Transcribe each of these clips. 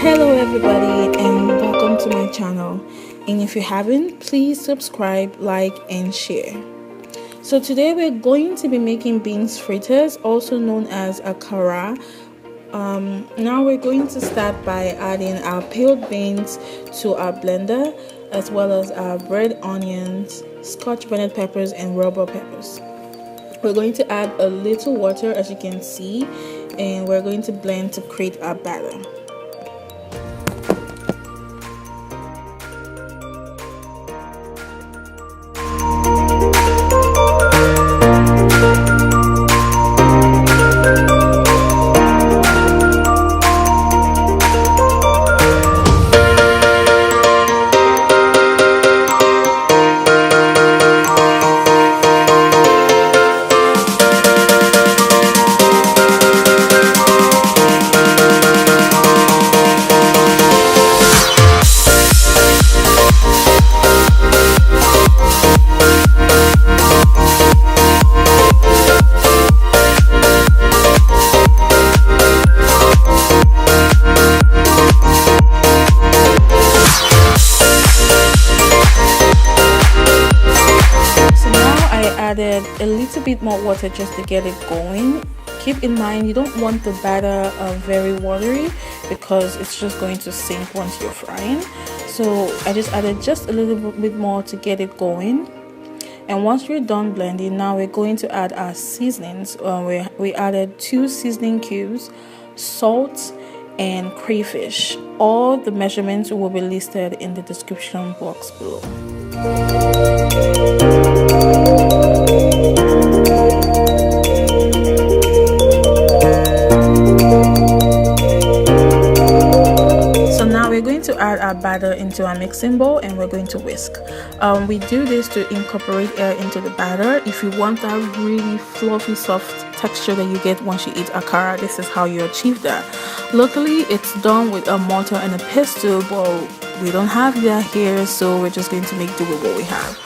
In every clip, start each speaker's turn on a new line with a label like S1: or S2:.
S1: Hello everybody and welcome to my channel, and if you haven't, please subscribe, like and share. So today we're going to be making beans fritters, also known as akara. Now we're going to start by adding our peeled beans to our blender, as well as our red onions, scotch bonnet peppers and raw bell peppers. We're going to add a little water, as you can see, and we're going to blend to create our batter. Added a little bit more water just to get it going. Keep in mind, you don't want the batter very watery because it's just going to sink once you're frying. So I just added just a little bit more to get it going. And once we're done blending, now we're going to add our seasonings. We added 2 seasoning cubes, salt and crayfish. All the measurements will be listed in the description box below. We're going to add our batter into our mixing bowl and we're going to whisk. We do this to incorporate air into the batter. If you want that really fluffy, soft texture that you get once you eat akara, this is how you achieve that. Luckily, it's done with a mortar and a pestle, but we don't have that here, so we're just going to make do with what we have.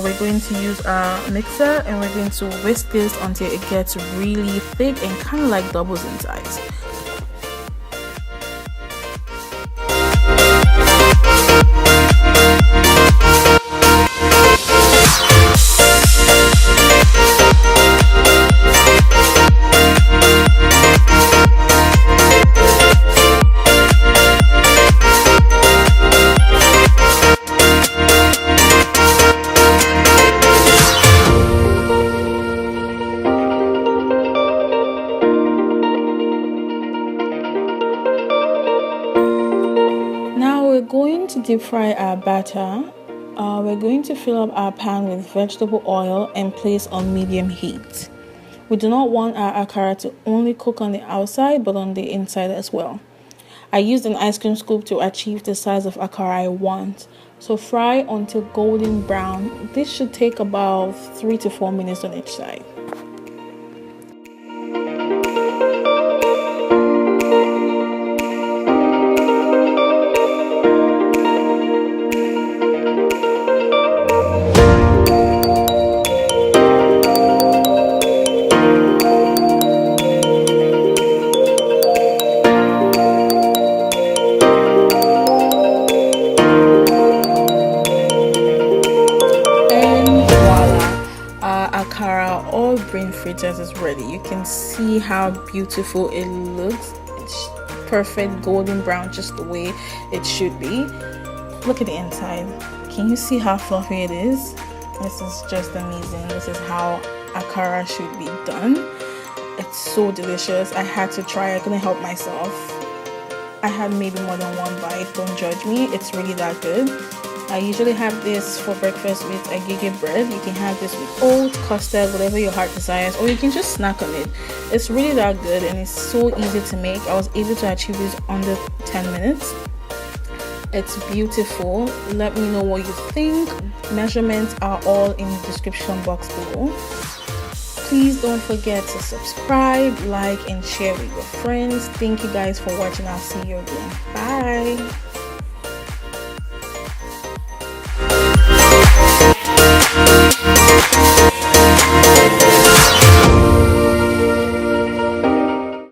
S1: We're going to use our mixer and we're going to whisk this until it gets really thick and kind of like doubles in size. We're going to deep fry our batter. We're going to fill up our pan with vegetable oil and place on medium heat. We do not want our akara to only cook on the outside but on the inside as well. I used an ice cream scoop to achieve the size of akara I want. So fry until golden brown. This should take about 3 to 4 minutes on each side. Akara or bean fritters is ready. You can see how beautiful it looks. It's perfect golden brown, just the way it should be. Look at the inside. Can you see how fluffy it is? This is just amazing. This is how akara should be done. It's so delicious. I had to try. I couldn't help myself. I had maybe more than one bite. Don't judge me. It's really that good. I usually have this for breakfast with ACARAJé bread. You can have this with oats, custard, whatever your heart desires, or you can just snack on it. It's really that good and it's so easy to make. I was able to achieve this under 10 minutes. It's beautiful. Let me know what you think. Measurements are all in the description box below. Please don't forget to subscribe, like and share with your friends. Thank you guys for watching. I'll see you again. Bye.